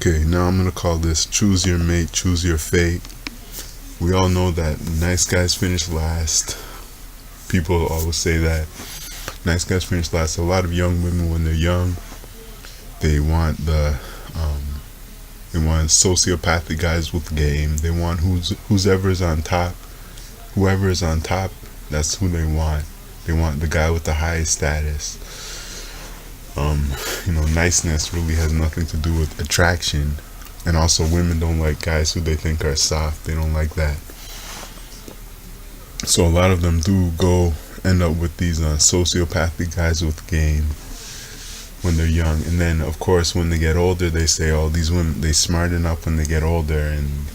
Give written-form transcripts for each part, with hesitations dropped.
Okay, now I'm gonna call this choose your mate, choose your fate. We all know that nice guys finish last. People always say that nice guys finish last. A lot of young women, when they're young, they want they want sociopathic guys with game. They want whoever's on top. Whoever is on top, that's who they want. They want the guy with the highest status. Niceness really has nothing to do with attraction. And also, women don't like guys who they think are soft. They don't like that. So a lot of them do end up with these sociopathic guys with game when they're young. And then, of course, when they get older, they say, "Oh, these women, they smarten up when they get older, and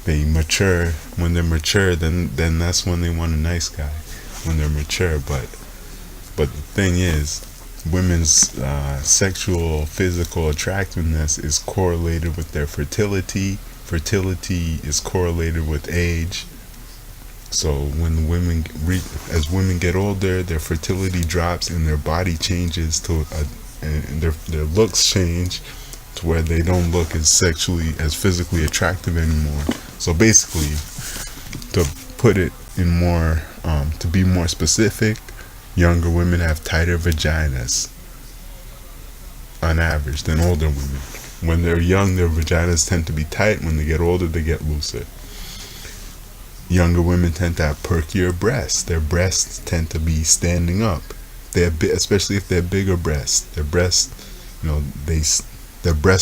they mature. When they're mature, then that's when they want a nice guy. When they're mature, but the thing is, women's sexual, physical attractiveness is correlated with their fertility. Fertility is correlated with age. So when as women get older, their fertility drops and their body changes and their looks change to where they don't look as physically attractive anymore. So basically, to put it in more, to be more specific, younger women have tighter vaginas on average than older women. When they're young, their vaginas tend to be tight. When they get older, they get looser. Younger women tend to have perkier breasts. Their breasts tend to be standing up. Especially if they're bigger breasts. Their breasts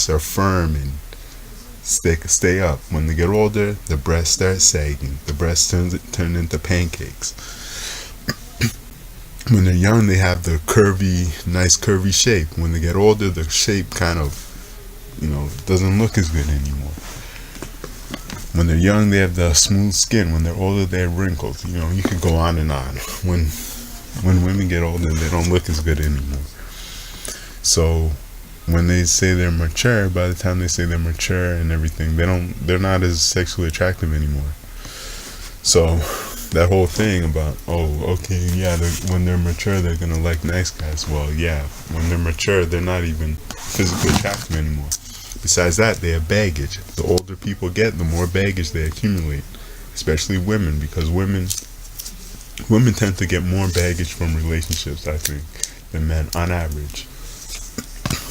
are firm and stay up. When they get older, the breasts start sagging. The breasts turn into pancakes. When they're young, they have the nice curvy shape. When they get older, the shape kind of, doesn't look as good anymore. When they're young, they have the smooth skin. When they're older, they have wrinkles. You could go on and on. When women get older, they don't look as good anymore. So when they say they're mature, by the time they say they're mature and everything, they're not as sexually attractive anymore. So that whole thing about, when they're mature, they're gonna like nice guys. Well, yeah, when they're mature, they're not even physically attractive anymore. Besides that, they have baggage. The older people get, the more baggage they accumulate, especially women, because women tend to get more baggage from relationships, I think, than men on average.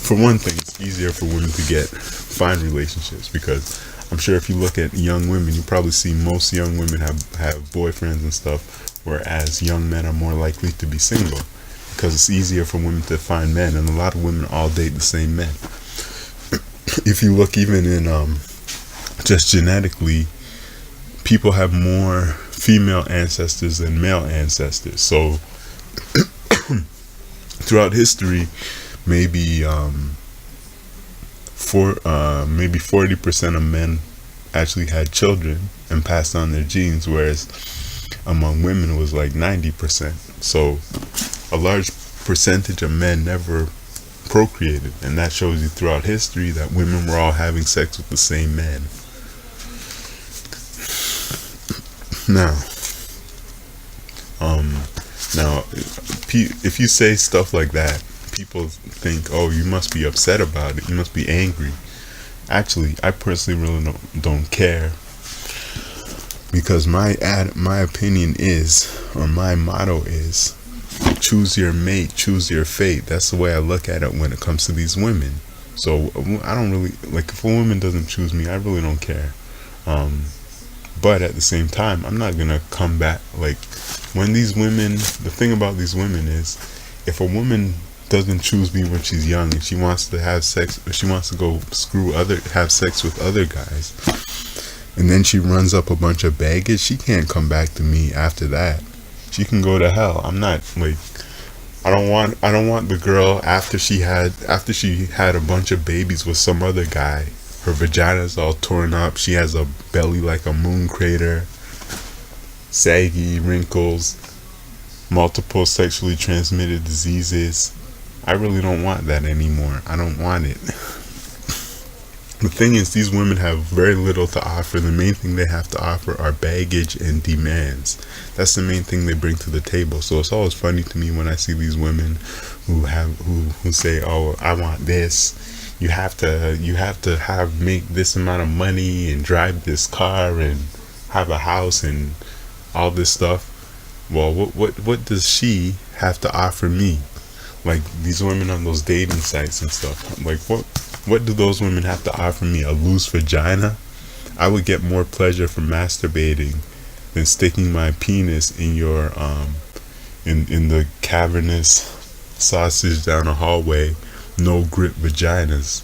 For one thing, it's easier for women to find relationships, because I'm sure if you look at young women, you probably see most young women have boyfriends and stuff, whereas young men are more likely to be single, because it's easier for women to find men, and a lot of women all date the same men. If you look even in just genetically, people have more female ancestors than male ancestors. So throughout history, maybe 40% of men actually had children and passed on their genes, whereas among women it was like 90%. So a large percentage of men never procreated, and that shows you throughout history that women were all having sex with the same men. Now, if you say stuff like that, people think, "Oh, you must be upset about it. You must be angry." Actually, I personally really don't care, because my opinion is, or my motto is, choose your mate, choose your fate. That's the way I look at it when it comes to these women. So I don't really, if a woman doesn't choose me, I really don't care. But at the same time, I'm not gonna come back. When these women, the thing about these women is, if a woman doesn't choose me when she's young and she wants to have sex, or she wants to go have sex with other guys, and then she runs up a bunch of baggage, she can't come back to me after that. She can go to hell. I'm not I don't want the girl after she had a bunch of babies with some other guy. Her vagina's all torn up. She has a belly like a moon crater, saggy wrinkles, multiple sexually transmitted diseases. I really don't want that anymore. I don't want it. The thing is, these women have very little to offer. The main thing they have to offer are baggage and demands. That's the main thing they bring to the table. So it's always funny to me when I see these women who say, "Oh, I want this," you have to have make this amount of money and drive this car and have a house and all this stuff. Well, what does she have to offer me? Like these women on those dating sites and stuff. Like what do those women have to offer me? A loose vagina? I would get more pleasure from masturbating than sticking my penis in your in the cavernous sausage down a hallway, no grip vaginas.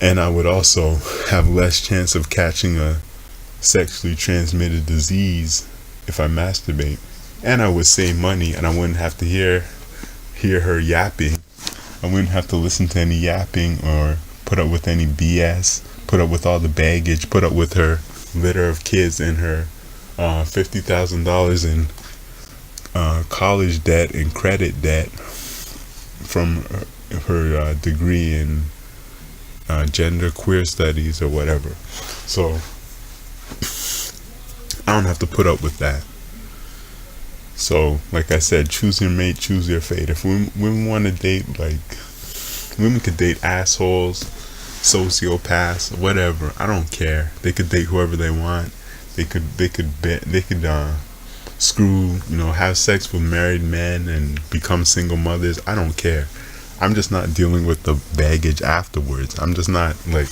And I would also have less chance of catching a sexually transmitted disease if I masturbate. And I would save money, and I wouldn't have to hear her yapping. I wouldn't have to listen to any yapping or put up with any BS, put up with all the baggage, put up with her litter of kids and her $50,000 in college debt and credit debt from her degree in gender queer studies or whatever. So I don't have to put up with that. So, like I said, choose your mate, choose your fate. If women want to date, like, women could date assholes, sociopaths, whatever. I don't care. They could date whoever they want. They could screw, have sex with married men and become single mothers. I don't care. I'm just not dealing with the baggage afterwards. I'm just not, like,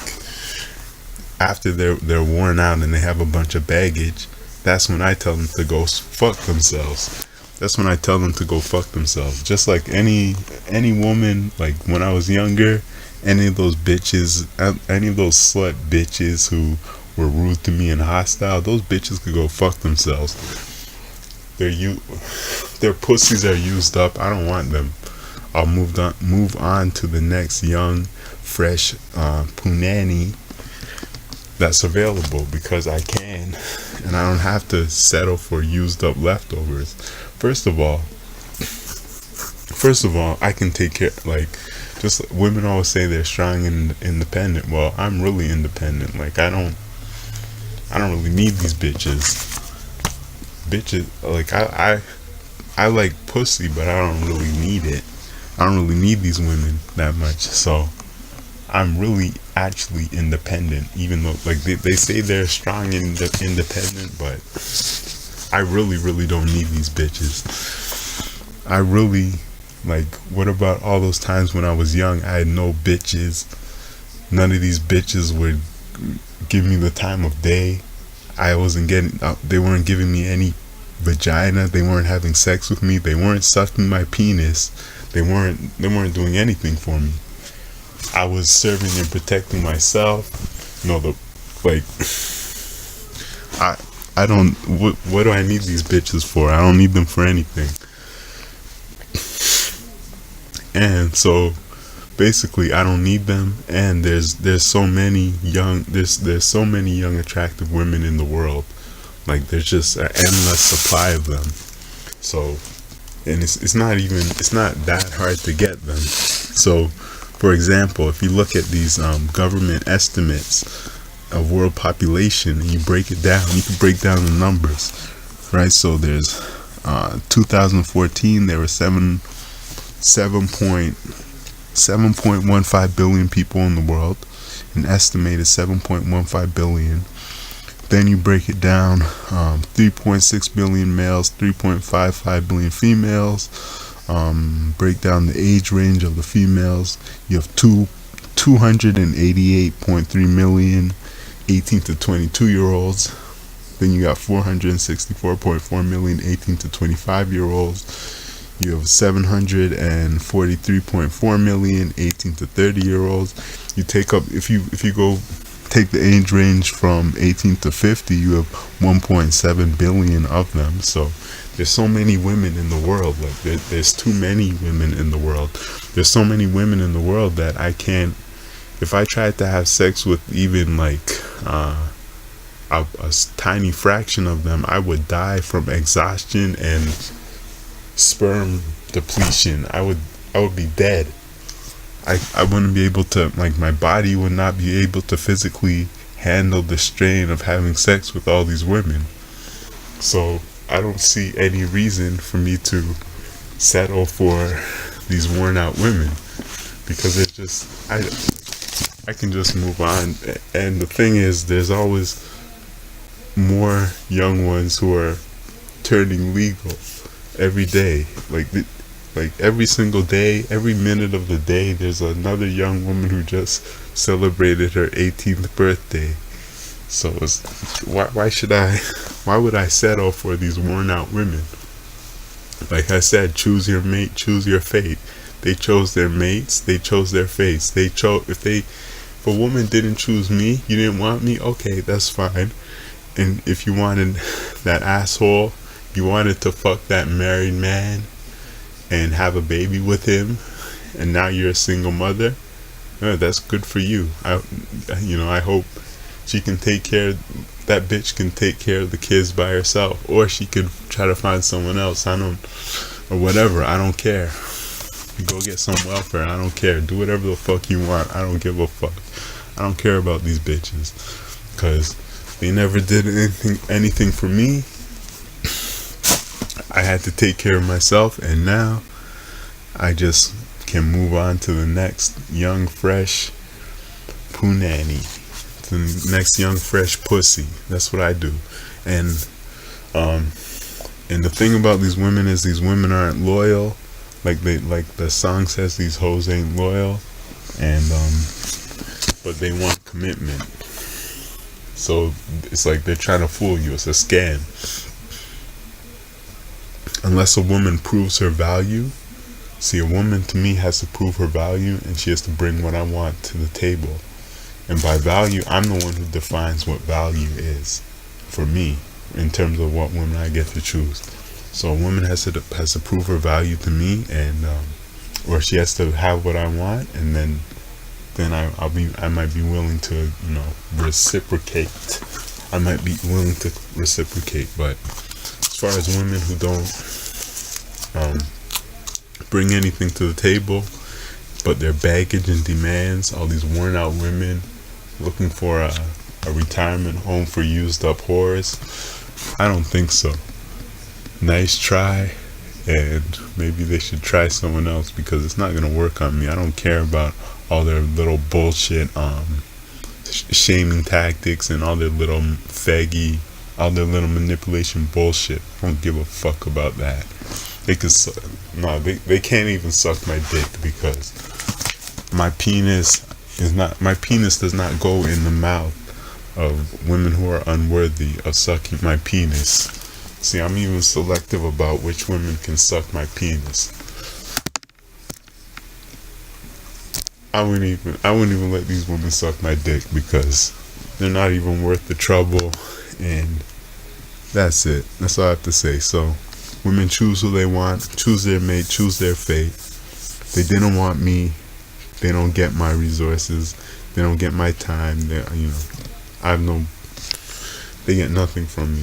after they're worn out and they have a bunch of baggage. That's when I tell them to go fuck themselves. That's when I tell them to go fuck themselves. Just like any woman, like when I was younger, any of those bitches, any of those slut bitches who were rude to me and hostile, those bitches could go fuck themselves. Their pussies are used up. I don't want them. I'll move on to the next young, fresh punani that's available, because I can, and I don't have to settle for used up leftovers. First of all, I can take care. Like, just women always say they're strong and independent. Well, I'm really independent. Like, I don't really need these bitches. Like, I like pussy, but I don't really need it. I don't really need these women that much. So I'm really actually independent, even though, like, they say they're strong and independent, but I really don't need these bitches. I really, like, what about all those times when I was young, I had no bitches. None of these bitches would give me the time of day. I wasn't getting, they weren't giving me any vagina. They weren't having sex with me. They weren't sucking my penis. They weren't doing anything for me. I was serving and protecting myself. I don't, what do I need these bitches for? I don't need them for anything. And so basically I don't need them, and there's so many young attractive women in the world. Like, there's just an endless supply of them. So, and it's not that hard to get them. So, for example, if you look at these government estimates of world population, and you break it down, you can break down the numbers, right? So there's 2014, there were 7.15 billion people in the world, an estimated 7.15 billion. Then you break it down, 3.6 billion males, 3.55 billion females. Break down the age range of the females. You have 288.3 million 18 to 22 year olds. Then you got 464.4 million 18 to 25 year olds. You have 743.4 million 18 to 30 year olds. You take up, if you go take the age range from 18 to 50, you have 1.7 billion of them. So there's so many women in the world. Like, there's too many women in the world. There's so many women in the world that I can't, if I tried to have sex with even like a tiny fraction of them, I would die from exhaustion and sperm depletion. I would be dead. I wouldn't be able to, like, my body would not be able to physically handle the strain of having sex with all these women. So I don't see any reason for me to settle for these worn out women. because it's just I can just move on. And the thing is, there's always more young ones who are turning legal every day. Like every single day, every minute of the day, there's another young woman who just celebrated her 18th birthday. So why would I settle for these worn out women? Like I said, choose your mate, choose your fate. They chose their mates, they chose their fates. If a woman didn't choose me, you didn't want me, okay, that's fine. And if you wanted that asshole, you wanted to fuck that married man and have a baby with him, and now you're a single mother, that's good for you. I hope she can that bitch can take care of the kids by herself, or she could try to find someone else, or whatever, I don't care. You go get some welfare, I don't care. Do whatever the fuck you want, I don't give a fuck. I don't care about these bitches, because they never did anything for me. I had to take care of myself, and now I just can move on to the next young fresh punani, to the next young fresh pussy. That's what I do. And the thing about these women is these women aren't loyal. Like the song says, these hoes ain't loyal, and but they want commitment. So it's like they're trying to fool you. It's a scam. Unless a woman proves her value. See, a woman to me has to prove her value, and she has to bring what I want to the table. And by value, I'm the one who defines what value is for me in terms of what women I get to choose. So a woman has to prove her value to me, and or she has to have what I want, and then I might be willing to reciprocate. I might be willing to reciprocate. But as far as women who don't bring anything to the table but their baggage and demands, all these worn out women looking for a retirement home for used up whores, I don't think so. Nice try, and maybe they should try someone else, because it's not gonna work on me. I don't care about all their little bullshit shaming tactics and all their little faggy, all their little manipulation bullshit. I don't give a fuck about that. They can't even suck my dick, because my penis does not go in the mouth of women who are unworthy of sucking my penis. See, I'm even selective about which women can suck my penis. I wouldn't even let these women suck my dick, because they're not even worth the trouble, and that's it. That's all I have to say. So women choose who they want, choose their mate, choose their fate. They didn't want me, they don't get my resources, they don't get my time. They get nothing from me.